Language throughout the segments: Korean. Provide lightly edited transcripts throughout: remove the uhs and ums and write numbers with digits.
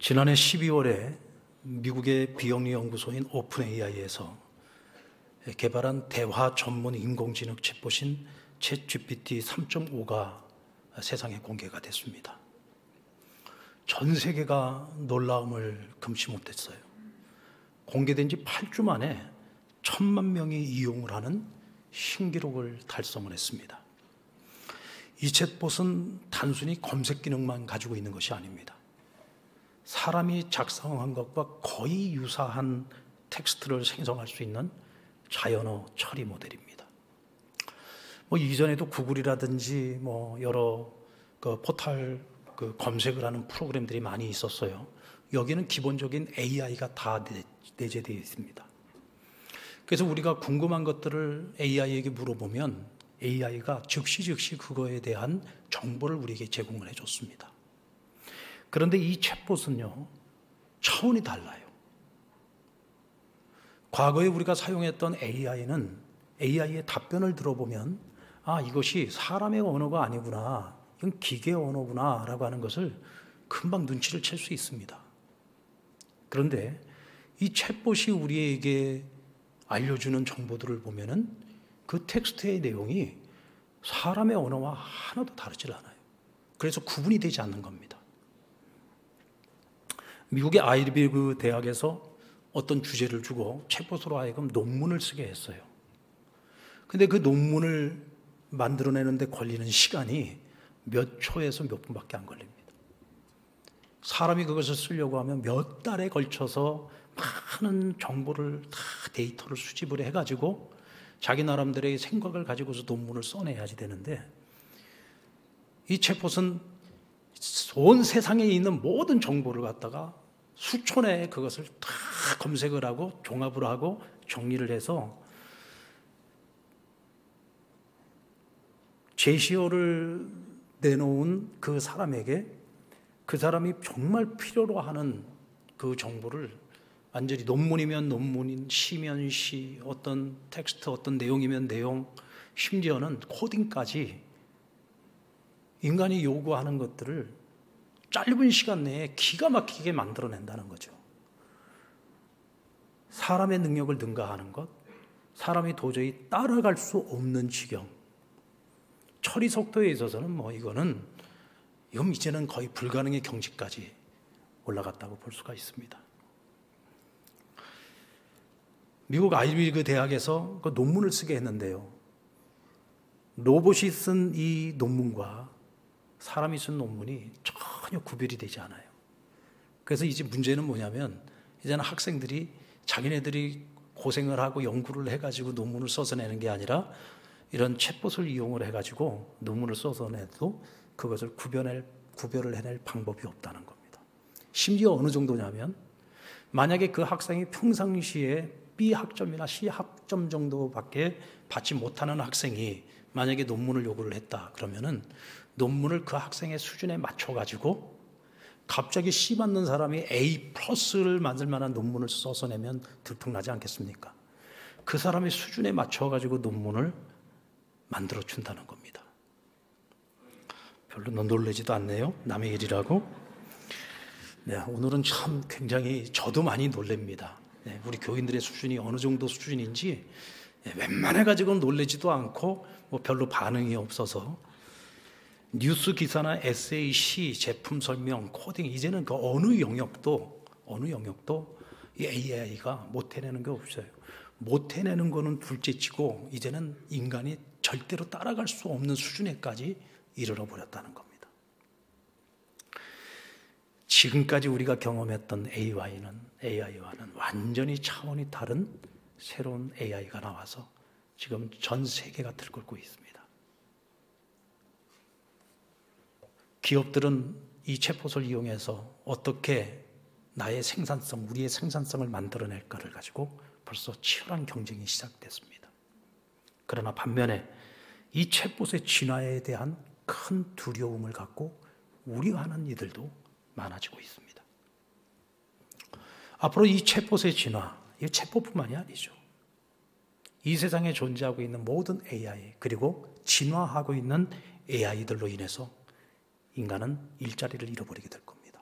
지난해 12월에 미국의 비영리 연구소인 오픈AI에서 개발한 대화 전문 인공지능 챗봇인 챗GPT 3.5가 세상에 공개가 됐습니다. 전 세계가 놀라움을 금치 못했어요. 공개된 지 8주 만에 1,000만 명이 이용을 하는 신기록을 달성을 했습니다. 이 챗봇은 단순히 검색 기능만 가지고 있는 것이 아닙니다. 사람이 작성한 것과 거의 유사한 텍스트를 생성할 수 있는 자연어 처리 모델입니다. 이전에도 구글이라든지 여러 포털 검색을 하는 프로그램들이 많이 있었어요. 여기는 기본적인 AI가 다 내재되어 있습니다. 그래서 우리가 궁금한 것들을 AI에게 물어보면 AI가 즉시 그거에 대한 정보를 우리에게 제공을 해줬습니다. 그런데 이 챗봇은요, 차원이 달라요. 과거에 우리가 사용했던 AI는 AI의 답변을 들어보면 이것이 사람의 언어가 아니구나, 이건 기계 언어구나 라고 하는 것을 금방 눈치를 챌 수 있습니다. 그런데 이 챗봇이 우리에게 알려주는 정보들을 보면은 그 텍스트의 내용이 사람의 언어와 하나도 다르질 않아요. 그래서 구분이 되지 않는 겁니다. 미국의 아이비리 대학에서 어떤 주제를 주고 챗봇으로 하여금 논문을 쓰게 했어요. 근데 그 논문을 만들어내는데 걸리는 시간이 몇 초에서 몇 분밖에 안 걸립니다. 사람이 그것을 쓰려고 하면 몇 달에 걸쳐서 많은 정보를 다 데이터를 수집을 해가지고 자기 나름대로의 생각을 가지고서 논문을 써내야지 되는데, 이 챗봇은 온 세상에 있는 모든 정보를 갖다가 수초 내에 그것을 다 검색을 하고 종합을 하고 정리를 해서 제시어를 내놓은 그 사람에게 그 사람이 정말 필요로 하는 그 정보를 완전히 논문이면 논문, 시면 시, 어떤 텍스트, 어떤 내용이면 내용, 심지어는 코딩까지 인간이 요구하는 것들을 짧은 시간 내에 기가 막히게 만들어낸다는 거죠. 사람의 능력을 능가하는 것, 사람이 도저히 따라갈 수 없는 지경. 처리 속도에 있어서는 이건 이제는 거의 불가능의 경지까지 올라갔다고 볼 수가 있습니다. 미국 아이비리 대학에서 그 논문을 쓰게 했는데요. 로봇이 쓴 이 논문과 사람이 쓴 논문이 전혀 구별이 되지 않아요. 그래서 이제 문제는 뭐냐면, 이제는 학생들이 자기네들이 고생을 하고 연구를 해가지고 논문을 써서 내는 게 아니라 이런 챗봇을 이용을 해가지고 논문을 써서 내도 그것을 구별을 해낼 방법이 없다는 겁니다. 심지어 어느 정도냐면, 만약에 그 학생이 평상시에 B 학점이나 C 학점 정도밖에 받지 못하는 학생이 만약에 논문을 요구를 했다 그러면은 논문을 그 학생의 수준에 맞춰가지고 갑자기 C 받는 사람이 A 플러스를 만들 만한 논문을 써서 내면 들통나지 않겠습니까? 그 사람의 수준에 맞춰가지고 논문을 만들어 준다는 겁니다. 별로 놀라지도 않네요. 남의 일이라고. 네, 오늘은 참 굉장히 저도 많이 놀랍니다. 네, 우리 교인들의 수준이 어느 정도 수준인지 웬만해가지고는 놀라지도 않고 별로 반응이 없어서, 뉴스 기사나 에세이, 시, 제품 설명, 코딩, 이제는 그 어느 영역도 이 AI가 못 해내는 게 없어요. 못 해내는 거는 둘째치고 이제는 인간이 절대로 따라갈 수 없는 수준에까지 이르러 버렸다는 겁니다. 지금까지 우리가 경험했던 AI와는 완전히 차원이 다른 새로운 AI가 나와서 지금 전 세계가 들끓고 있습니다. 기업들은 이 챗봇을 이용해서 어떻게 나의 생산성, 우리의 생산성을 만들어낼까를 가지고 벌써 치열한 경쟁이 시작됐습니다. 그러나 반면에 이 챗봇의 진화에 대한 큰 두려움을 갖고 우려하는 이들도 많아지고 있습니다. 앞으로 이 챗봇의 진화, 이 챗봇뿐만이 아니죠. 이 세상에 존재하고 있는 모든 AI, 그리고 진화하고 있는 AI들로 인해서 인간은 일자리를 잃어버리게 될 겁니다.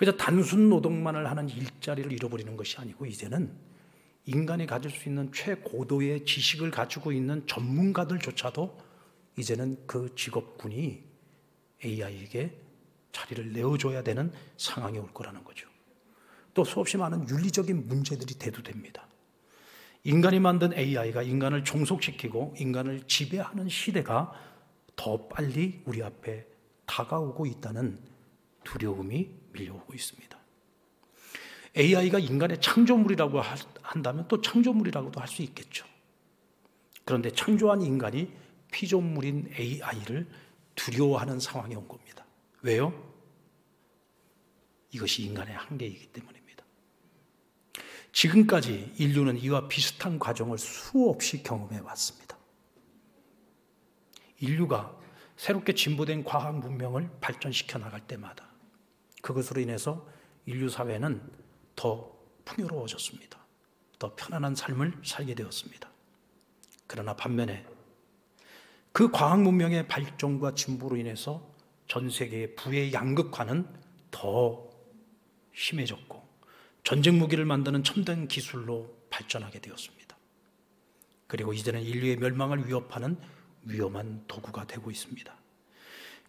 그저 단순 노동만을 하는 일자리를 잃어버리는 것이 아니고 이제는 인간이 가질 수 있는 최고도의 지식을 가지고 있는 전문가들조차도 이제는 그 직업군이 AI에게 자리를 내어줘야 되는 상황이 올 거라는 거죠. 또 수없이 많은 윤리적인 문제들이 대두됩니다. 인간이 만든 AI가 인간을 종속시키고 인간을 지배하는 시대가 더 빨리 우리 앞에 다가오고 있다는 두려움이 밀려오고 있습니다. AI가 인간의 창조물이라고 한다면 또 창조물이라고도 할 수 있겠죠. 그런데 창조한 인간이 피조물인 AI를 두려워하는 상황이 온 겁니다. 왜요? 이것이 인간의 한계이기 때문입니다. 지금까지 인류는 이와 비슷한 과정을 수없이 경험해 왔습니다. 인류가 새롭게 진보된 과학 문명을 발전시켜 나갈 때마다 그것으로 인해서 인류 사회는 더 풍요로워졌습니다. 더 편안한 삶을 살게 되었습니다. 그러나 반면에 그 과학 문명의 발전과 진보로 인해서 전 세계의 부의 양극화는 더 심해졌고 전쟁 무기를 만드는 첨단 기술로 발전하게 되었습니다. 그리고 이제는 인류의 멸망을 위협하는 위험한 도구가 되고 있습니다.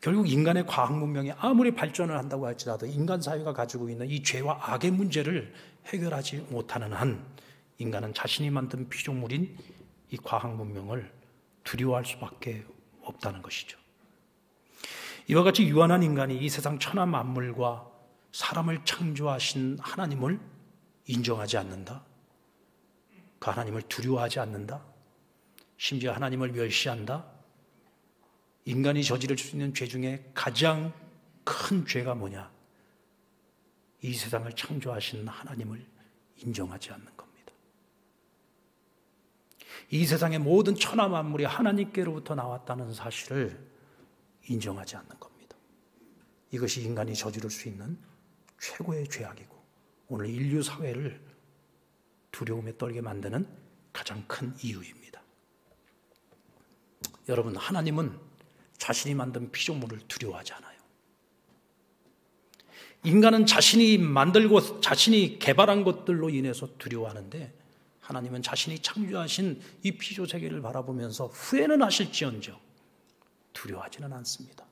결국 인간의 과학 문명이 아무리 발전을 한다고 할지라도 인간 사회가 가지고 있는 이 죄와 악의 문제를 해결하지 못하는 한 인간은 자신이 만든 피조물인 이 과학 문명을 두려워할 수밖에 없다는 것이죠. 이와 같이 유한한 인간이 이 세상 천하 만물과 사람을 창조하신 하나님을 인정하지 않는다. 그 하나님을 두려워하지 않는다. 심지어 하나님을 멸시한다. 인간이 저지를 수 있는 죄 중에 가장 큰 죄가 뭐냐? 이 세상을 창조하신 하나님을 인정하지 않는 겁니다. 이 세상의 모든 천하 만물이 하나님께로부터 나왔다는 사실을 인정하지 않는 겁니다. 이것이 인간이 저지를 수 있는 최고의 죄악이고 오늘 인류 사회를 두려움에 떨게 만드는 가장 큰 이유입니다. 여러분, 하나님은 자신이 만든 피조물을 두려워하지 않아요. 인간은 자신이 만들고 자신이 개발한 것들로 인해서 두려워하는데 하나님은 자신이 창조하신 이 피조 세계를 바라보면서 후회는 하실지언정 두려워하지는 않습니다.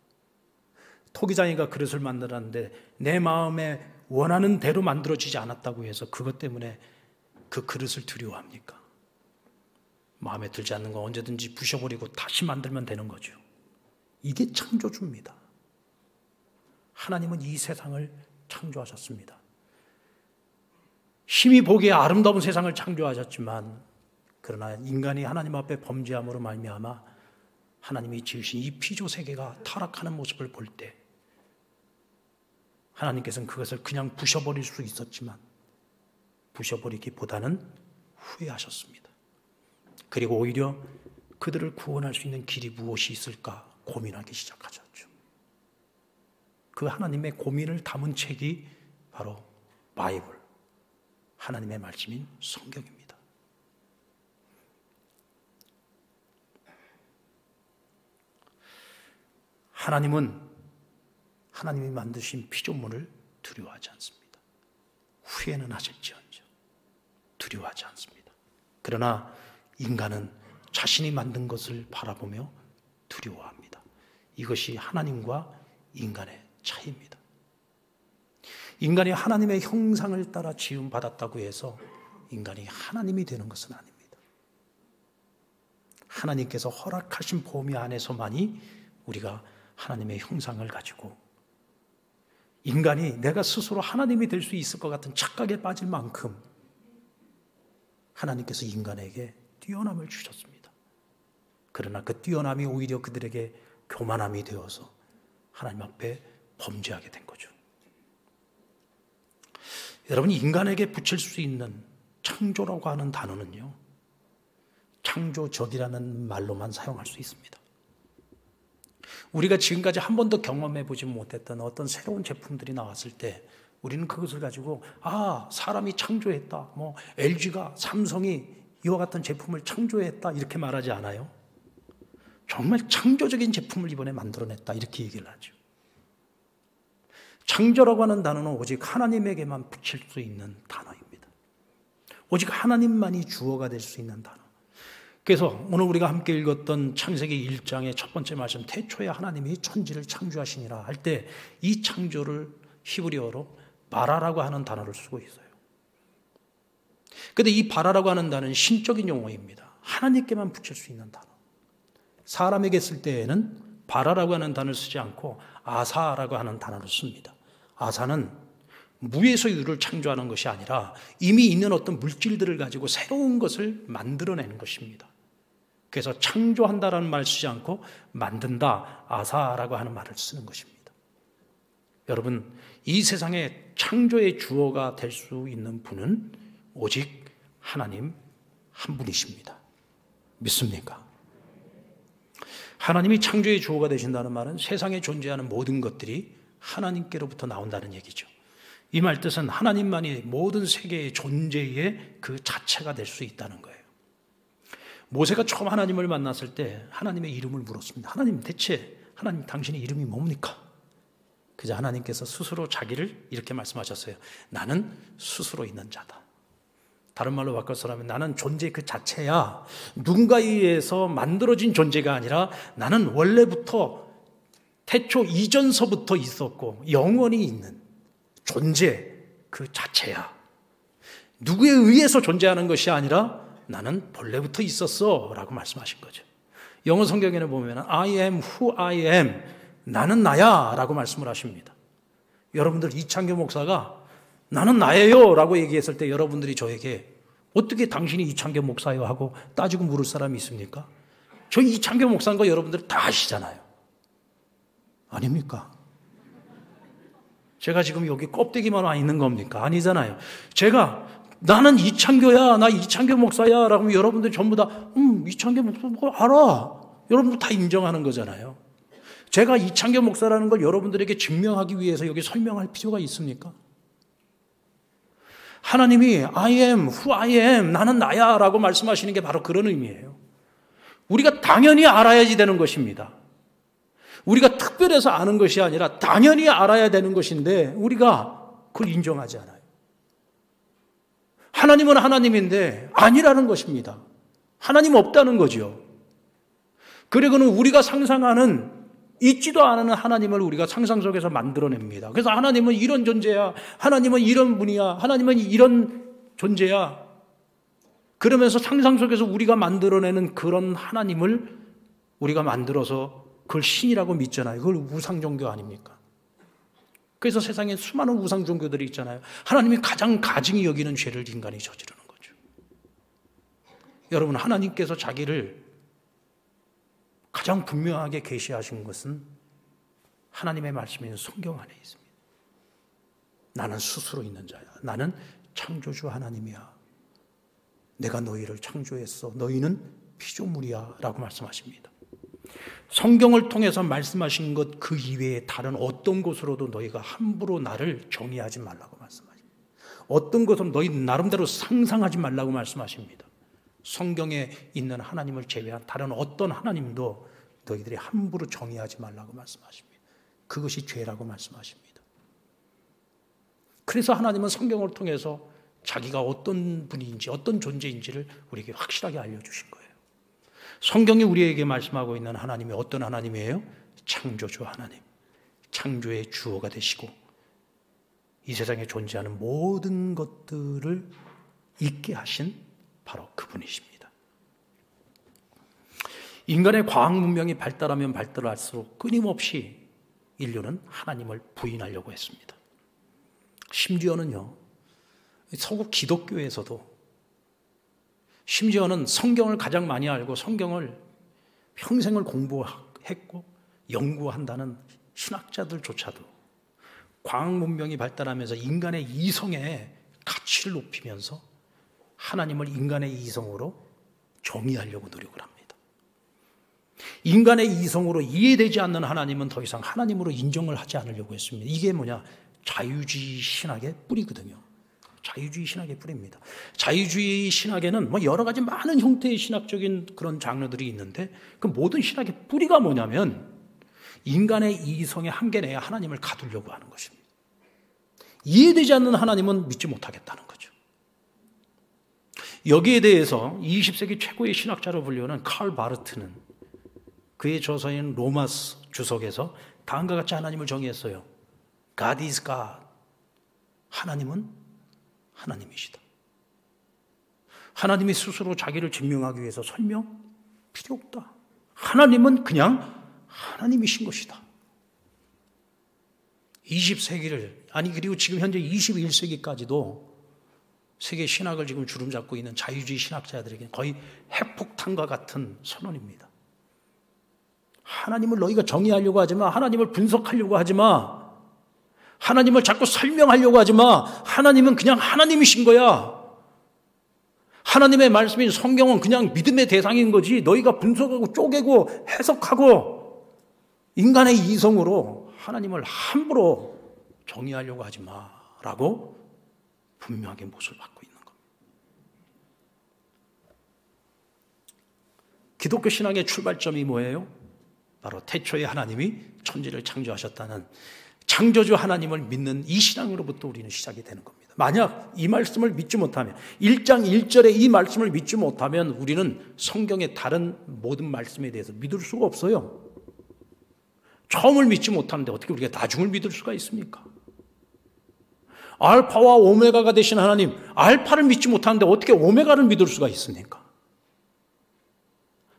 토기장이가 그릇을 만들었는데 내 마음에 원하는 대로 만들어지지 않았다고 해서 그것 때문에 그 그릇을 두려워합니까? 마음에 들지 않는 거 언제든지 부셔버리고 다시 만들면 되는 거죠. 이게 창조주입니다. 하나님은 이 세상을 창조하셨습니다. 심히 보기에 아름다운 세상을 창조하셨지만 그러나 인간이 하나님 앞에 범죄함으로 말미암아 하나님이 지으신 이 피조 세계가 타락하는 모습을 볼 때 하나님께서는 그것을 그냥 부셔버릴 수 있었지만 부셔버리기보다는 후회하셨습니다. 그리고 오히려 그들을 구원할 수 있는 길이 무엇이 있을까 고민하기 시작하셨죠. 그 하나님의 고민을 담은 책이 바로 바이블, 하나님의 말씀인 성경입니다. 하나님은 하나님이 만드신 피조물을 두려워하지 않습니다. 후회는 하실지언정 두려워하지 않습니다. 그러나 인간은 자신이 만든 것을 바라보며 두려워합니다. 이것이 하나님과 인간의 차이입니다. 인간이 하나님의 형상을 따라 지음받았다고 해서 인간이 하나님이 되는 것은 아닙니다. 하나님께서 허락하신 범위 안에서만이 우리가 하나님의 형상을 가지고 인간이 내가 스스로 하나님이 될 수 있을 것 같은 착각에 빠질 만큼 하나님께서 인간에게 뛰어남을 주셨습니다. 그러나 그 뛰어남이 오히려 그들에게 교만함이 되어서 하나님 앞에 범죄하게 된 거죠. 여러분, 인간에게 붙일 수 있는 창조라고 하는 단어는요, 창조적이라는 말로만 사용할 수 있습니다. 우리가 지금까지 한 번도 경험해 보지 못했던 어떤 새로운 제품들이 나왔을 때 우리는 그것을 가지고 사람이 창조했다, LG가 삼성이 이와 같은 제품을 창조했다 이렇게 말하지 않아요. 정말 창조적인 제품을 이번에 만들어냈다 이렇게 얘기를 하죠. 창조라고 하는 단어는 오직 하나님에게만 붙일 수 있는 단어입니다. 오직 하나님만이 주어가 될 수 있는 단어. 그래서 오늘 우리가 함께 읽었던 창세기 1장의 첫 번째 말씀, 태초에 하나님이 천지를 창조하시니라 할 때 이 창조를 히브리어로 바라라고 하는 단어를 쓰고 있어요. 그런데 이 바라라고 하는 단어는 신적인 용어입니다. 하나님께만 붙일 수 있는 단어. 사람에게 쓸 때에는 바라라고 하는 단어를 쓰지 않고 아사라고 하는 단어를 씁니다. 아사는 무에서 유를 창조하는 것이 아니라 이미 있는 어떤 물질들을 가지고 새로운 것을 만들어내는 것입니다. 그래서 창조한다라는 말을 쓰지 않고 만든다, 아사라고 하는 말을 쓰는 것입니다. 여러분, 이 세상에 창조의 주어가 될 수 있는 분은 오직 하나님 한 분이십니다. 믿습니까? 하나님이 창조의 주어가 되신다는 말은 세상에 존재하는 모든 것들이 하나님께로부터 나온다는 얘기죠. 이 말 뜻은 하나님만이 모든 세계의 존재의 그 자체가 될 수 있다는 거예요. 모세가 처음 하나님을 만났을 때 하나님의 이름을 물었습니다. 하나님, 대체 하나님 당신의 이름이 뭡니까? 그저 하나님께서 스스로 자기를 이렇게 말씀하셨어요. 나는 스스로 있는 자다. 다른 말로 바꿔서라면 나는 존재 그 자체야. 누군가에 의해서 만들어진 존재가 아니라 나는 원래부터 태초 이전서부터 있었고 영원히 있는 존재 그 자체야. 누구에 의해서 존재하는 것이 아니라 나는 본래부터 있었어 라고 말씀하신 거죠. 영어 성경에는 보면 I am who I am, 나는 나야 라고 말씀을 하십니다. 여러분들 이창규 목사가 나는 나예요 라고 얘기했을 때 여러분들이 저에게 어떻게 당신이 이창규 목사요 하고 따지고 물을 사람이 있습니까? 저 이창규 목사인 거 여러분들 다 아시잖아요. 아닙니까? 제가 지금 여기 껍데기만 와 있는 겁니까? 아니잖아요. 제가 나는 이창규야, 나 이창규 목사야 라고 하면 여러분들 전부 다 이창규 목사 뭐 알아. 여러분들 다 인정하는 거잖아요. 제가 이창규 목사라는 걸 여러분들에게 증명하기 위해서 여기 설명할 필요가 있습니까? 하나님이 I am who I am, 나는 나야 라고 말씀하시는 게 바로 그런 의미예요. 우리가 당연히 알아야지 되는 것입니다. 우리가 특별해서 아는 것이 아니라 당연히 알아야 되는 것인데 우리가 그걸 인정하지 않아요. 하나님은 하나님인데 아니라는 것입니다. 하나님 없다는 거죠. 그리고는 우리가 상상하는 있지도 않은 하나님을 우리가 상상 속에서 만들어냅니다. 그래서 하나님은 이런 존재야, 하나님은 이런 분이야, 하나님은 이런 존재야. 그러면서 상상 속에서 우리가 만들어내는 그런 하나님을 우리가 만들어서 그걸 신이라고 믿잖아요. 그걸 우상종교 아닙니까? 그래서 세상에 수많은 우상종교들이 있잖아요. 하나님이 가장 가증히 여기는 죄를 인간이 저지르는 거죠. 여러분, 하나님께서 자기를 가장 분명하게 계시하신 것은 하나님의 말씀인 성경 안에 있습니다. 나는 스스로 있는 자야. 나는 창조주 하나님이야. 내가 너희를 창조했어. 너희는 피조물이야 라고 말씀하십니다. 성경을 통해서 말씀하신 것 그 이외에 다른 어떤 곳으로도 너희가 함부로 나를 정의하지 말라고 말씀하십니다. 어떤 것은 너희 나름대로 상상하지 말라고 말씀하십니다. 성경에 있는 하나님을 제외한 다른 어떤 하나님도 너희들이 함부로 정의하지 말라고 말씀하십니다. 그것이 죄라고 말씀하십니다. 그래서 하나님은 성경을 통해서 자기가 어떤 분인지 어떤 존재인지를 우리에게 확실하게 알려주신 거예요. 성경이 우리에게 말씀하고 있는 하나님이 어떤 하나님이에요? 창조주 하나님. 창조의 주어가 되시고 이 세상에 존재하는 모든 것들을 있게 하신 바로 그분이십니다. 인간의 과학 문명이 발달하면 발달할수록 끊임없이 인류는 하나님을 부인하려고 했습니다. 심지어는요, 서구 기독교에서도 심지어는 성경을 가장 많이 알고 성경을 평생을 공부했고 연구한다는 신학자들조차도 과학 문명이 발달하면서 인간의 이성의 가치를 높이면서 하나님을 인간의 이성으로 정의하려고 노력을 합니다. 인간의 이성으로 이해되지 않는 하나님은 더 이상 하나님으로 인정을 하지 않으려고 했습니다. 이게 뭐냐? 자유주의 신학의 뿌리거든요. 자유주의 신학의 뿌리입니다. 자유주의 신학에는 뭐 여러 가지 많은 형태의 신학적인 그런 장르들이 있는데 그 모든 신학의 뿌리가 뭐냐면 인간의 이성의 한계 내에 하나님을 가두려고 하는 것입니다. 이해되지 않는 하나님은 믿지 못하겠다는 거죠. 여기에 대해서 20세기 최고의 신학자로 불리우는 칼 바르트는 그의 저서인 로마스 주석에서 다음과 같이 하나님을 정의했어요. God is God. 하나님은 하나님이시다. 하나님이 스스로 자기를 증명하기 위해서 설명 필요 없다. 하나님은 그냥 하나님이신 것이다. 20세기를 그리고 지금 현재 21세기까지도 세계 신학을 지금 주름잡고 있는 자유주의 신학자들에게 거의 핵폭탄과 같은 선언입니다. 하나님을 너희가 정의하려고 하지 마. 하나님을 분석하려고 하지 마. 하나님을 자꾸 설명하려고 하지 마. 하나님은 그냥 하나님이신 거야. 하나님의 말씀인 성경은 그냥 믿음의 대상인 거지. 너희가 분석하고 쪼개고 해석하고 인간의 이성으로 하나님을 함부로 정의하려고 하지 마라고 분명하게 못을 받고 있는 겁니다. 기독교 신앙의 출발점이 뭐예요? 바로 태초에 하나님이 천지를 창조하셨다는 창조주 하나님을 믿는 이 신앙으로부터 우리는 시작이 되는 겁니다. 만약 이 말씀을 믿지 못하면 1장 1절에 이 말씀을 믿지 못하면 우리는 성경의 다른 모든 말씀에 대해서 믿을 수가 없어요. 처음을 믿지 못하는데 어떻게 우리가 나중을 믿을 수가 있습니까? 알파와 오메가가 되신 하나님, 알파를 믿지 못하는데 어떻게 오메가를 믿을 수가 있습니까?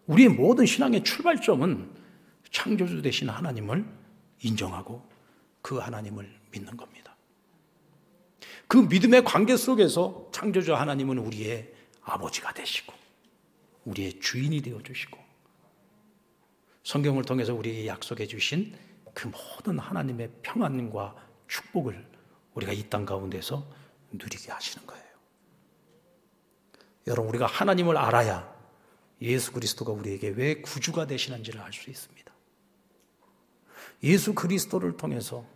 우리의 모든 신앙의 출발점은 창조주 되신 하나님을 인정하고 그 하나님을 믿는 겁니다. 그 믿음의 관계 속에서 창조주 하나님은 우리의 아버지가 되시고 우리의 주인이 되어주시고 성경을 통해서 우리에게 약속해 주신 그 모든 하나님의 평안과 축복을 우리가 이 땅 가운데서 누리게 하시는 거예요. 여러분, 우리가 하나님을 알아야 예수 그리스도가 우리에게 왜 구주가 되시는지를 알 수 있습니다. 예수 그리스도를 통해서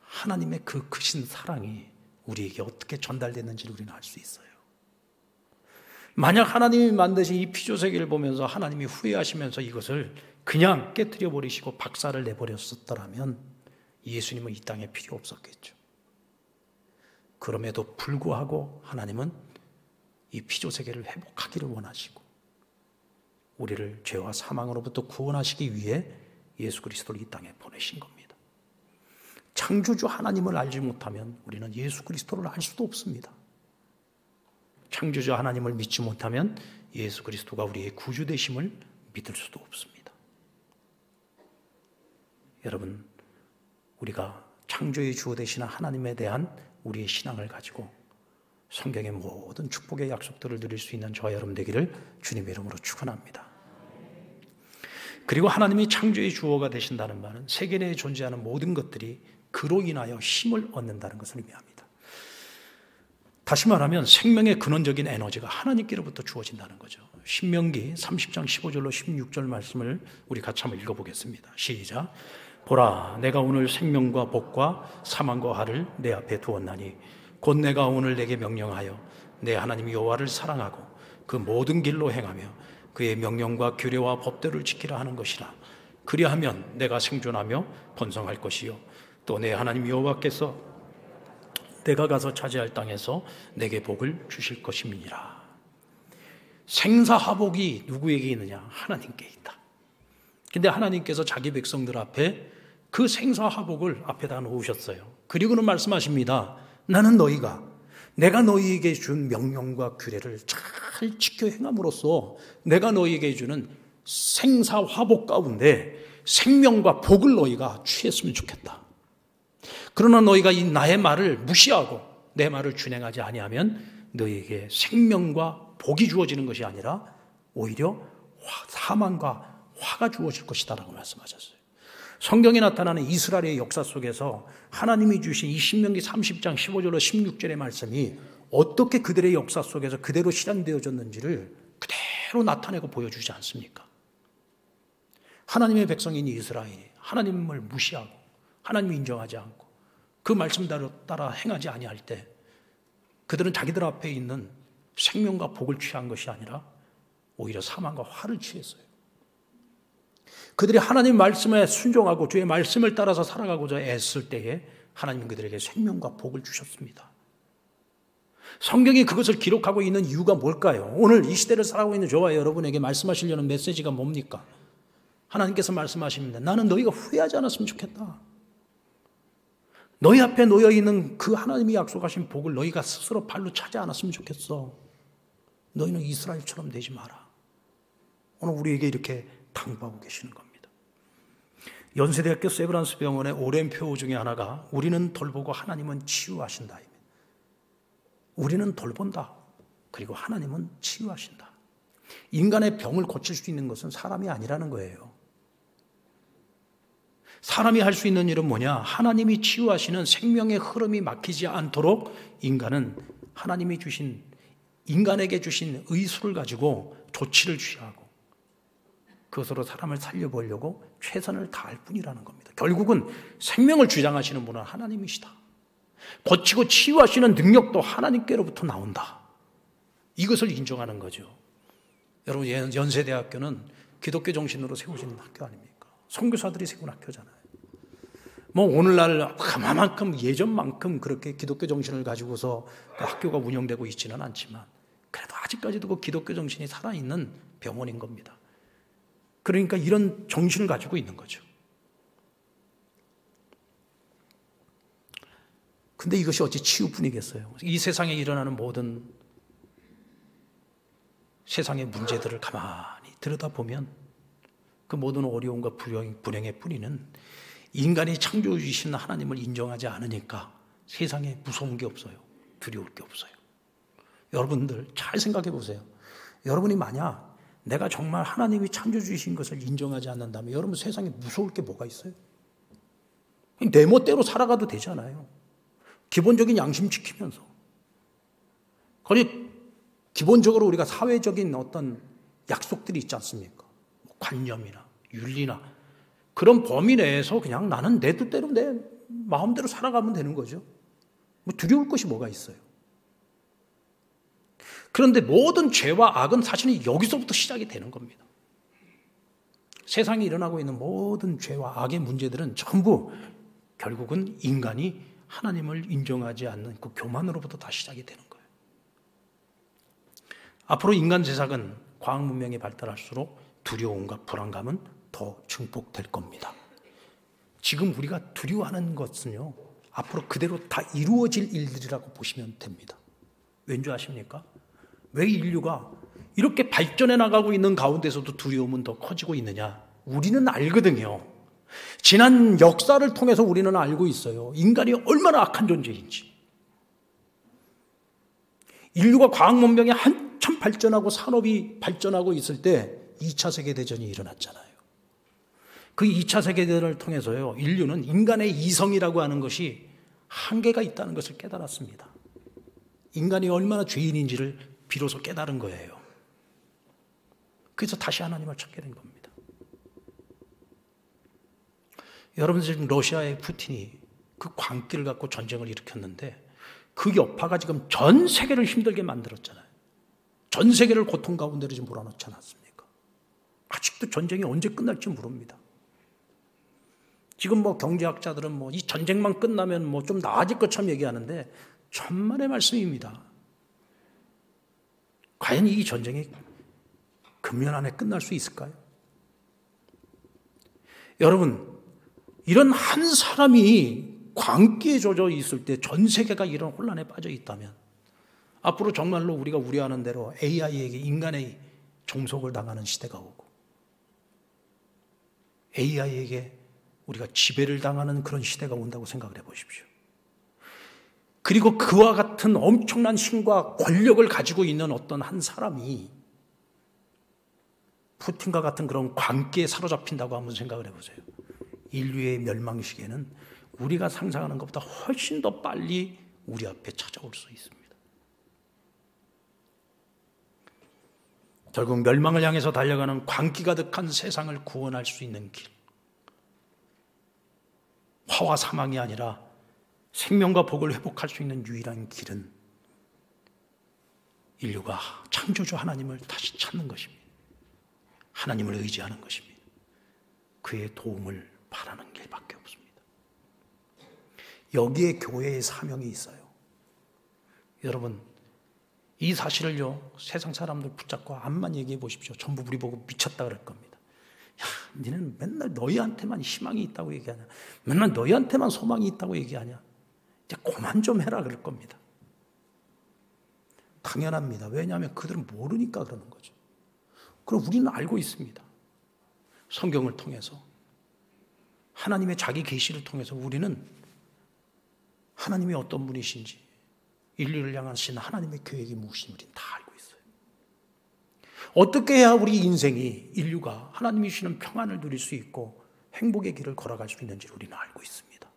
하나님의 그 크신 사랑이 우리에게 어떻게 전달됐는지를 우리는 알 수 있어요. 만약 하나님이 만드신 이 피조세계를 보면서 하나님이 후회하시면서 이것을 그냥 깨트려 버리시고 박살을 내버렸었더라면 예수님은 이 땅에 필요 없었겠죠. 그럼에도 불구하고 하나님은 이 피조세계를 회복하기를 원하시고 우리를 죄와 사망으로부터 구원하시기 위해 예수 그리스도를 이 땅에 보내신 겁니다. 창조주 하나님을 알지 못하면 우리는 예수 그리스도를 알 수도 없습니다. 창조주 하나님을 믿지 못하면 예수 그리스도가 우리의 구주 되심을 믿을 수도 없습니다. 여러분, 우리가 창조의 주어 되시는 하나님에 대한 우리의 신앙을 가지고 성경의 모든 축복의 약속들을 누릴 수 있는 저와 여러분 되기를 주님의 이름으로 축원합니다. 그리고 하나님이 창조의 주어가 되신다는 말은 세계 내에 존재하는 모든 것들이 그로 인하여 힘을 얻는다는 것을 의미합니다. 다시 말하면 생명의 근원적인 에너지가 하나님께로부터 주어진다는 거죠. 신명기 30장 15절로 16절 말씀을 우리 같이 한번 읽어보겠습니다. 시작. 보라, 내가 오늘 생명과 복과 사망과 화를 내 앞에 두었나니 곧 내가 오늘 내게 명령하여 내 하나님 여호와를 사랑하고 그 모든 길로 행하며 그의 명령과 규례와 법대로를 지키라 하는 것이라. 그리하면 내가 생존하며 번성할 것이요 또 내 하나님 여호와께서 내가 가서 차지할 땅에서 내게 복을 주실 것임이니라. 생사화복이 누구에게 있느냐? 하나님께 있다. 근데 하나님께서 자기 백성들 앞에 그 생사화복을 앞에다 놓으셨어요. 그리고는 말씀하십니다. 나는 내가 너희에게 준 명령과 규례를 잘 지켜 행함으로써 내가 너희에게 주는 생사화복 가운데 생명과 복을 너희가 취했으면 좋겠다. 그러나 너희가 이 나의 말을 무시하고 내 말을 준행하지 아니하면 너희에게 생명과 복이 주어지는 것이 아니라 오히려 사망과 화가 주어질 것이다라고 말씀하셨어요. 성경에 나타나는 이스라엘의 역사 속에서 하나님이 주신 이 신명기 30장 15절로 16절의 말씀이 어떻게 그들의 역사 속에서 그대로 실현되어졌는지를 그대로 나타내고 보여주지 않습니까? 하나님의 백성인 이스라엘이 하나님을 무시하고 하나님을 인정하지 않고 그 말씀대로 따라 행하지 아니할 때 그들은 자기들 앞에 있는 생명과 복을 취한 것이 아니라 오히려 사망과 화를 취했어요. 그들이 하나님 말씀에 순종하고 주의 말씀을 따라서 살아가고자 애쓸 때에 하나님은 그들에게 생명과 복을 주셨습니다. 성경이 그것을 기록하고 있는 이유가 뭘까요? 오늘 이 시대를 살아가고 있는 저와 여러분에게 말씀하시려는 메시지가 뭡니까? 하나님께서 말씀하십니다. 나는 너희가 후회하지 않았으면 좋겠다. 너희 앞에 놓여있는 그 하나님이 약속하신 복을 너희가 스스로 발로 차지 않았으면 좋겠어. 너희는 이스라엘처럼 되지 마라. 오늘 우리에게 이렇게 당부하고 계시는 겁니다. 연세대학교 세브란스 병원의 오랜 표어 중에 하나가 우리는 돌보고 하나님은 치유하신다. 우리는 돌본다. 그리고 하나님은 치유하신다. 인간의 병을 고칠 수 있는 것은 사람이 아니라는 거예요. 사람이 할 수 있는 일은 뭐냐? 하나님이 치유하시는 생명의 흐름이 막히지 않도록 인간은 하나님이 주신, 인간에게 주신 의술을 가지고 조치를 취하고 그것으로 사람을 살려보려고 최선을 다할 뿐이라는 겁니다. 결국은 생명을 주장하시는 분은 하나님이시다. 고치고 치유하시는 능력도 하나님께로부터 나온다. 이것을 인정하는 거죠. 여러분, 연세대학교는 기독교 정신으로 세워진 학교 아닙니까? 선교사들이 세운 학교잖아요. 뭐 오늘날 그만큼 예전만큼 그렇게 기독교 정신을 가지고서 그 학교가 운영되고 있지는 않지만 그래도 아직까지도 그 기독교 정신이 살아있는 병원인 겁니다. 그러니까 이런 정신을 가지고 있는 거죠. 근데 이것이 어찌 치유뿐이겠어요? 이 세상에 일어나는 모든 세상의 문제들을 가만히 들여다보면 그 모든 어려움과 불행의 뿌리는 인간이 창조주이신 하나님을 인정하지 않으니까 세상에 무서운 게 없어요. 두려울 게 없어요. 여러분들 잘 생각해 보세요. 여러분이 만약 내가 정말 하나님이 창조주이신 것을 인정하지 않는다면 여러분 세상에 무서울 게 뭐가 있어요? 내 멋대로 살아가도 되잖아요. 기본적인 양심 지키면서. 거기 기본적으로 우리가 사회적인 어떤 약속들이 있지 않습니까? 관념이나 윤리나 그런 범위 내에서 그냥 나는 내 뜻대로 내 마음대로 살아가면 되는 거죠. 뭐 두려울 것이 뭐가 있어요. 그런데 모든 죄와 악은 사실은 여기서부터 시작이 되는 겁니다. 세상에 일어나고 있는 모든 죄와 악의 문제들은 전부 결국은 인간이 하나님을 인정하지 않는 그 교만으로부터 다 시작이 되는 거예요. 앞으로 인간 제작은 과학 문명이 발달할수록 두려움과 불안감은 더 증폭될 겁니다. 지금 우리가 두려워하는 것은요, 앞으로 그대로 다 이루어질 일들이라고 보시면 됩니다. 왠지 아십니까? 왜 인류가 이렇게 발전해 나가고 있는 가운데서도 두려움은 더 커지고 있느냐? 우리는 알거든요. 지난 역사를 통해서 우리는 알고 있어요. 인간이 얼마나 악한 존재인지. 인류가 과학 문명이 한참 발전하고 산업이 발전하고 있을 때 2차 세계대전이 일어났잖아요. 그 2차 세계대전을 통해서요, 인류는 인간의 이성이라고 하는 것이 한계가 있다는 것을 깨달았습니다. 인간이 얼마나 죄인인지를 비로소 깨달은 거예요. 그래서 다시 하나님을 찾게 된 겁니다. 여러분, 지금 러시아의 푸틴이 그 광기를 갖고 전쟁을 일으켰는데 그 여파가 지금 전 세계를 힘들게 만들었잖아요. 전 세계를 고통 가운데로 지금 몰아넣지 않았습니까? 아직도 전쟁이 언제 끝날지 모릅니다. 지금 뭐 경제학자들은 뭐 이 전쟁만 끝나면 뭐 좀 나아질 것처럼 얘기하는데 천만의 말씀입니다. 과연 이 전쟁이 금년 안에 끝날 수 있을까요? 여러분, 이런 한 사람이 광기에 젖어 있을 때 전 세계가 이런 혼란에 빠져 있다면 앞으로 정말로 우리가 우려하는 대로 AI에게 인간의 종속을 당하는 시대가 오고 AI에게 우리가 지배를 당하는 그런 시대가 온다고 생각을 해보십시오. 그리고 그와 같은 엄청난 힘과 권력을 가지고 있는 어떤 한 사람이 푸틴과 같은 그런 광기에 사로잡힌다고 한번 생각을 해보세요. 인류의 멸망 시계는 우리가 상상하는 것보다 훨씬 더 빨리 우리 앞에 찾아올 수 있습니다. 결국 멸망을 향해서 달려가는 광기 가득한 세상을 구원할 수 있는 길, 화와 사망이 아니라 생명과 복을 회복할 수 있는 유일한 길은 인류가 창조주 하나님을 다시 찾는 것입니다. 하나님을 의지하는 것입니다. 그의 도움을 바라는 길밖에 없습니다. 여기에 교회의 사명이 있어요. 여러분, 이 사실을요, 세상 사람들 붙잡고 암만 얘기해 보십시오. 전부 우리 보고 미쳤다 그럴 겁니다. 야, 니는 맨날 너희한테만 희망이 있다고 얘기하냐? 맨날 너희한테만 소망이 있다고 얘기하냐? 이제 그만 좀 해라 그럴 겁니다. 당연합니다. 왜냐하면 그들은 모르니까 그러는 거죠. 그럼 우리는 알고 있습니다. 성경을 통해서, 하나님의 자기 계시를 통해서 우리는 하나님이 어떤 분이신지, 인류를 향하신 하나님의 계획이 무엇인지 우리는 다 알고 있어요. 어떻게 해야 우리 인생이, 인류가 하나님이 주시는 평안을 누릴 수 있고 행복의 길을 걸어갈 수 있는지 우리는 알고 있습니다.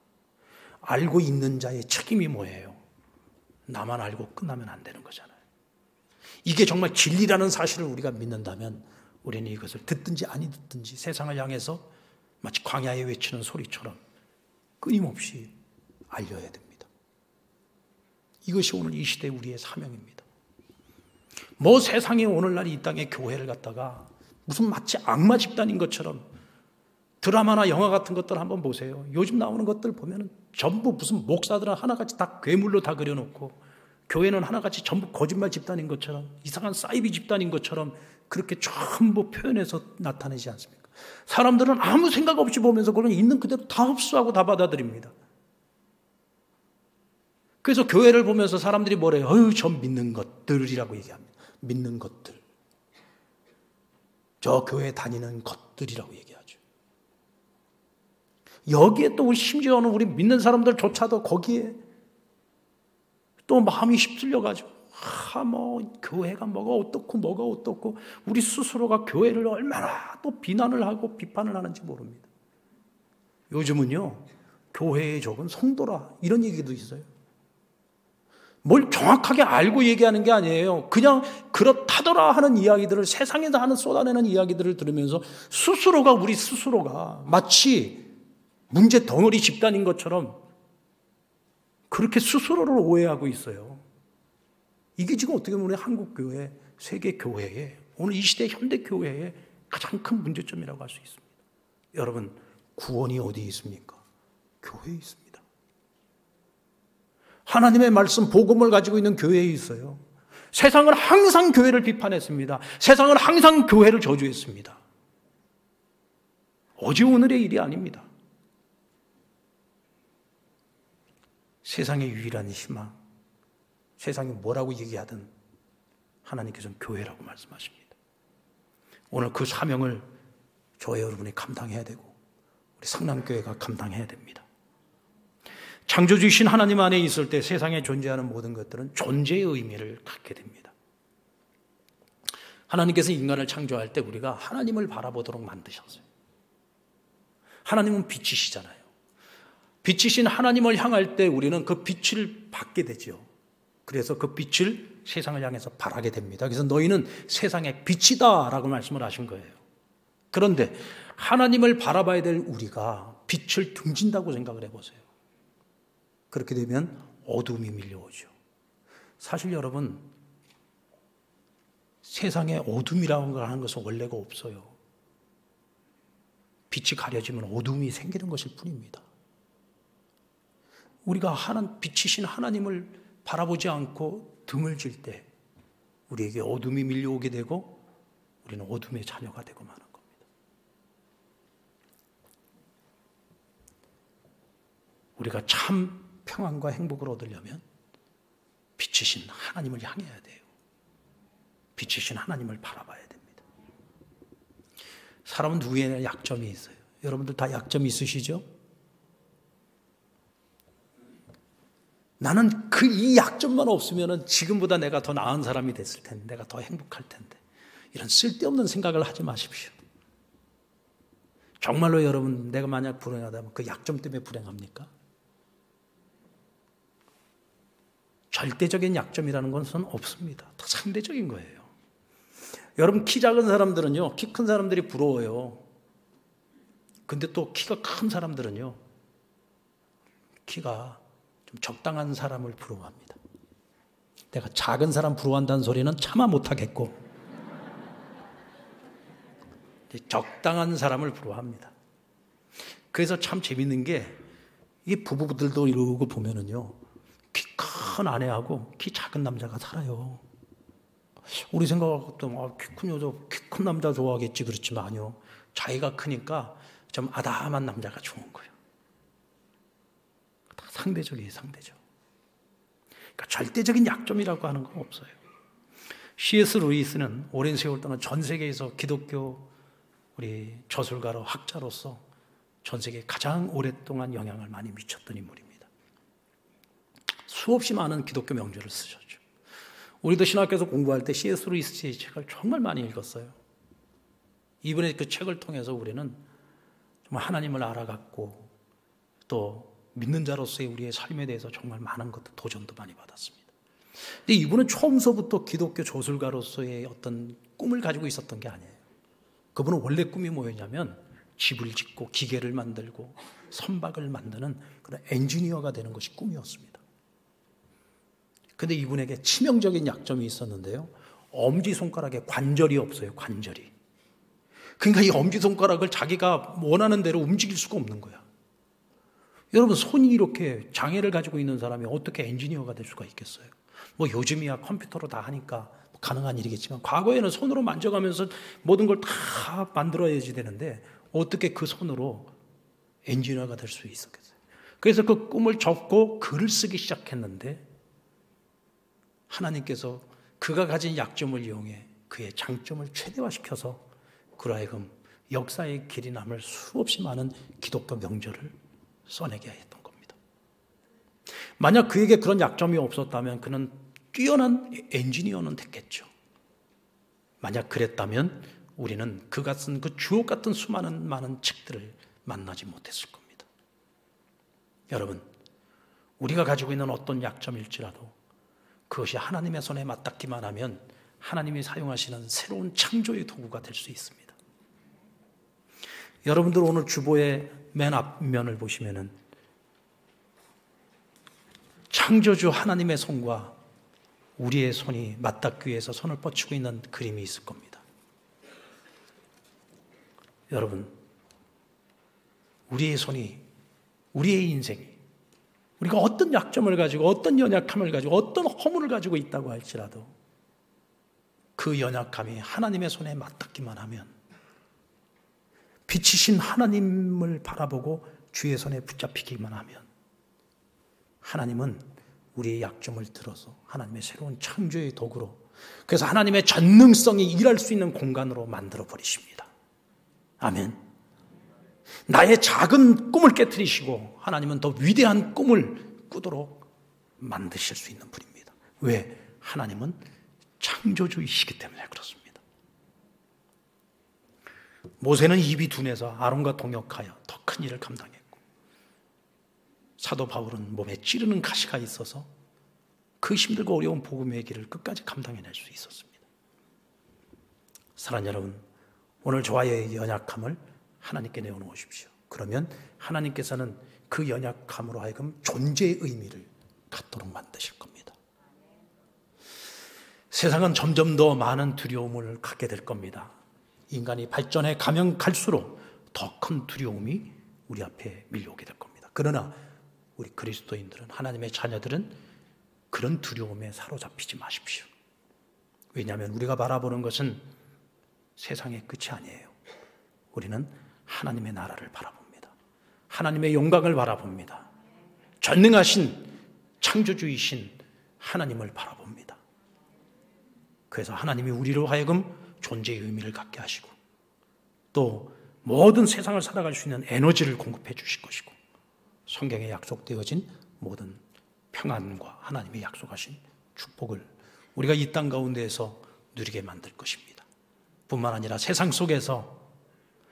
알고 있는 자의 책임이 뭐예요? 나만 알고 끝나면 안 되는 거잖아요. 이게 정말 진리라는 사실을 우리가 믿는다면 우리는 이것을 듣든지 아니 듣든지 세상을 향해서 마치 광야에 외치는 소리처럼 끊임없이 알려야 됩니다. 이것이 오늘 이 시대 우리의 사명입니다. 뭐 세상에 오늘날 이 땅에 교회를 갖다가 무슨 마치 악마 집단인 것처럼, 드라마나 영화 같은 것들 한번 보세요. 요즘 나오는 것들 보면 전부 무슨 목사들은 하나같이 다 괴물로 다 그려놓고, 교회는 하나같이 전부 거짓말 집단인 것처럼, 이상한 사이비 집단인 것처럼 그렇게 전부 표현해서 나타내지 않습니까? 사람들은 아무 생각 없이 보면서 그런 있는 그대로 다 흡수하고 다 받아들입니다. 그래서 교회를 보면서 사람들이 뭐래요? 전 믿는 것들이라고 얘기합니다. 믿는 것들. 저 교회 다니는 것들이라고 얘기하죠. 여기에 또 심지어는 우리 믿는 사람들조차도 거기에 또 마음이 휩쓸려가지고, 교회가 뭐가 어떻고, 우리 스스로가 교회를 얼마나 또 비난을 하고 비판을 하는지 모릅니다. 요즘은요, 교회의 적은 성도라, 이런 얘기도 있어요. 뭘 정확하게 알고 얘기하는 게 아니에요. 그냥 그렇다더라 하는 이야기들을, 세상에서 하는 쏟아내는 이야기들을 들으면서 우리 스스로가 마치 문제 덩어리 집단인 것처럼 그렇게 스스로를 오해하고 있어요. 이게 지금 어떻게 보면 한국 교회, 세계 교회의, 오늘 이 시대 현대 교회의 가장 큰 문제점이라고 할 수 있습니다. 여러분, 구원이 어디에 있습니까? 교회에 있습니다. 하나님의 말씀, 복음을 가지고 있는 교회에 있어요. 세상은 항상 교회를 비판했습니다. 세상은 항상 교회를 저주했습니다. 어제 오늘의 일이 아닙니다. 세상의 유일한 희망, 세상이 뭐라고 얘기하든 하나님께서는 교회라고 말씀하십니다. 오늘 그 사명을 저와 여러분이 감당해야 되고 우리 성남교회가 감당해야 됩니다. 창조주이신 하나님 안에 있을 때 세상에 존재하는 모든 것들은 존재의 의미를 갖게 됩니다. 하나님께서 인간을 창조할 때 우리가 하나님을 바라보도록 만드셨어요. 하나님은 빛이시잖아요. 빛이신 하나님을 향할 때 우리는 그 빛을 받게 되죠. 그래서 그 빛을 세상을 향해서 발하게 됩니다. 그래서 너희는 세상의 빛이다 라고 말씀을 하신 거예요. 그런데 하나님을 바라봐야 될 우리가 빛을 등진다고 생각을 해보세요. 그렇게 되면 어둠이 밀려오죠. 사실 여러분, 세상에 어둠이라는 걸 하는 것은 원래가 없어요. 빛이 가려지면 어둠이 생기는 것일 뿐입니다. 우리가 빛이신 하나님을 바라보지 않고 등을 질 때 우리에게 어둠이 밀려오게 되고 우리는 어둠의 자녀가 되고 마는 겁니다. 우리가 참 평안과 행복을 얻으려면 빛이신 하나님을 향해야 돼요. 빛이신 하나님을 바라봐야 됩니다. 사람은 누구에나 약점이 있어요. 여러분들 다 약점이 있으시죠? 나는 이 약점만 없으면 지금보다 내가 더 나은 사람이 됐을 텐데, 내가 더 행복할 텐데, 이런 쓸데없는 생각을 하지 마십시오. 정말로 여러분, 내가 만약 불행하다면 그 약점 때문에 불행합니까? 절대적인 약점이라는 것은 없습니다. 다 상대적인 거예요. 여러분, 키 작은 사람들은요, 키 큰 사람들이 부러워요. 근데 또 키가 큰 사람들은요, 키가 좀 적당한 사람을 부러워합니다. 내가 작은 사람 부러워한다는 소리는 차마 못하겠고 적당한 사람을 부러워합니다. 그래서 참 재밌는 게 이게 부부들도 이러고 보면은요, 키 큰 아내하고 키 작은 남자가 살아요. 우리 생각하고 키 큰 여자, 키 큰 남자 좋아하겠지. 그렇지만 아니요. 자기가 크니까 좀 아담한 남자가 좋은 거예요. 다 상대적이에요, 상대적. 그러니까 절대적인 약점이라고 하는 건 없어요. C.S. 루이스는 오랜 세월 동안 전 세계에서 기독교 우리 저술가로 학자로서 전 세계에 가장 오랫동안 영향을 많이 미쳤던 인물입니다. 수없이 많은 기독교 명절을 쓰셨죠. 우리도 신학교에서 공부할 때 C.S. 루이스의 책을 정말 많이 읽었어요. 이분의 그 책을 통해서 우리는 정말 하나님을 알아갔고 또 믿는 자로서의 우리의 삶에 대해서 정말 많은 것도 도전도 많이 받았습니다. 근데 이분은 처음서부터 기독교 저술가로서의 어떤 꿈을 가지고 있었던 게 아니에요. 그분은 원래 꿈이 뭐였냐면 집을 짓고 기계를 만들고 선박을 만드는 그런 엔지니어가 되는 것이 꿈이었습니다. 근데 이분에게 치명적인 약점이 있었는데요. 엄지손가락에 관절이 없어요, 관절이. 그러니까 이 엄지손가락을 자기가 원하는 대로 움직일 수가 없는 거야. 여러분, 손이 이렇게 장애를 가지고 있는 사람이 어떻게 엔지니어가 될 수가 있겠어요? 뭐 요즘이야 컴퓨터로 다 하니까 가능한 일이겠지만 과거에는 손으로 만져가면서 모든 걸 다 만들어야지 되는데 어떻게 그 손으로 엔지니어가 될 수 있었겠어요? 그래서 그 꿈을 접고 글을 쓰기 시작했는데 하나님께서 그가 가진 약점을 이용해 그의 장점을 최대화시켜서 그로 하여금 역사의 길이 남을 수없이 많은 기독교 명절을 써내게 했던 겁니다. 만약 그에게 그런 약점이 없었다면 그는 뛰어난 엔지니어는 됐겠죠. 만약 그랬다면 우리는 그가 쓴 그 주옥 같은 수많은 많은 책들을 만나지 못했을 겁니다. 여러분, 우리가 가지고 있는 어떤 약점일지라도 그것이 하나님의 손에 맞닿기만 하면 하나님이 사용하시는 새로운 창조의 도구가 될 수 있습니다. 여러분들 오늘 주보의 맨 앞면을 보시면은 창조주 하나님의 손과 우리의 손이 맞닿기 위해서 손을 뻗치고 있는 그림이 있을 겁니다. 여러분, 우리의 손이, 우리의 인생이 우리가 어떤 약점을 가지고 어떤 연약함을 가지고 어떤 허물을 가지고 있다고 할지라도 그 연약함이 하나님의 손에 맞닿기만 하면 빛이신 하나님을 바라보고 주의 손에 붙잡히기만 하면 하나님은 우리의 약점을 들어서 하나님의 새로운 창조의 도구로, 그래서 하나님의 전능성이 일할 수 있는 공간으로 만들어 버리십니다. 아멘. 나의 작은 꿈을 깨트리시고 하나님은 더 위대한 꿈을 꾸도록 만드실 수 있는 분입니다. 왜? 하나님은 창조주이시기 때문에 그렇습니다. 모세는 입이 둔해서 아론과 동역하여 더 큰 일을 감당했고, 사도 바울은 몸에 찌르는 가시가 있어서 그 힘들고 어려운 복음의 길을 끝까지 감당해낼 수 있었습니다. 사랑하는 여러분, 오늘 저와의 연약함을 하나님께 내어놓으십시오. 그러면 하나님께서는 그 연약함으로 하여금 존재의 의미를 갖도록 만드실 겁니다. 세상은 점점 더 많은 두려움을 갖게 될 겁니다. 인간이 발전해 가면 갈수록 더 큰 두려움이 우리 앞에 밀려오게 될 겁니다. 그러나 우리 그리스도인들은, 하나님의 자녀들은 그런 두려움에 사로잡히지 마십시오. 왜냐하면 우리가 바라보는 것은 세상의 끝이 아니에요. 우리는 하나님의 나라를 바라봅니다. 하나님의 영광을 바라봅니다. 전능하신 창조주이신 하나님을 바라봅니다. 그래서 하나님이 우리로 하여금 존재의 의미를 갖게 하시고 또 모든 세상을 살아갈 수 있는 에너지를 공급해 주실 것이고 성경에 약속되어진 모든 평안과 하나님의 약속하신 축복을 우리가 이 땅 가운데에서 누리게 만들 것입니다. 뿐만 아니라 세상 속에서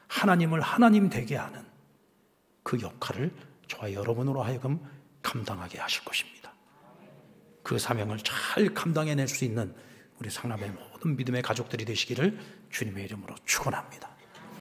하나님을 하나님 되게 하는 그 역할을 저와 여러분으로 하여금 감당하게 하실 것입니다. 그 사명을 잘 감당해낼 수 있는 우리 상남의 모든 믿음의 가족들이 되시기를 주님의 이름으로 축원합니다.